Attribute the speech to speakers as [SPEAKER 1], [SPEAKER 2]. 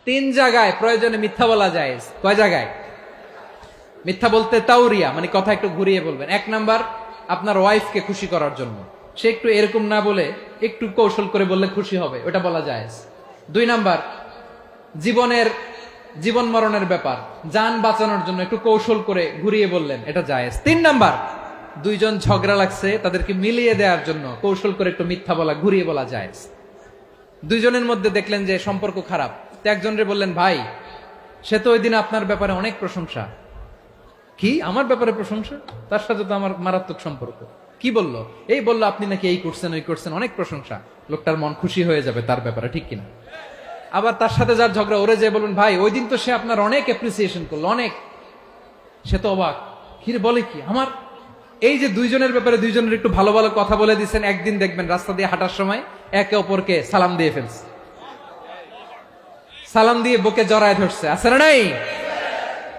[SPEAKER 1] তিন জায়গায় প্রয়োজনে মিথ্যা বলা যায়। কয় জায়গায় মিথ্যা বলতে? তাউরিয়া মানে কথা একটু ঘুরিয়ে বলবেন। এক নাম্বার, আপনার ওয়াইফকে খুশি করার জন্য, সে একটু এরকম না বলে একটু কৌশল করে বললে খুশি হবে, ওটা বলা যায়। দুই নাম্বার, জীবন মরণের ব্যাপার, জান বাঁচানোর জন্য একটু কৌশল করে ঘুরিয়ে বললেন, এটা জায়েজ। তিন নাম্বার, দুইজন ঝগড়া লাগছে তাদেরকে মিলিয়ে দেওয়ার জন্য কৌশল করে একটু মিথ্যা বলা, ঘুরিয়ে বলা জায়েজ। দুইজনের মধ্যে দেখলেন যে সম্পর্ক খারাপ, তো একজনরে বললেন, ভাই সে তো ওই দিন আপনার ব্যাপারে অনেক প্রশংসা। কি আমার ব্যাপারে প্রশংসা? তার সাথে তো আমার মারাত্মক সম্পর্ক। কি বললো? এই বললো আপনি নাকি এই করছেন ওই করছেন, অনেক প্রশংসা। লোকটার মন খুশি হয়ে যাবে তার ব্যাপারে, ঠিক কিনা? আবার তার সাথে যার ঝগড়া, ওরে যে বলবেন, ভাই ওই দিন তো সে আপনার অনেক অ্যাপ্রিসিয়েশন করলো, অনেক। সে তো অবাক, কিরে বলে কি আমার? এই যে দুইজনের ব্যাপারে দুইজনের একটু ভালো ভালো কথা বলে দিচ্ছেন, একদিন দেখবেন রাস্তা দিয়ে হাঁটার সময় একে অপরকে সালাম দিয়ে ফেলছে, সালাম দিয়ে বুকে জড়ায় ধরছে, আছে না নাই?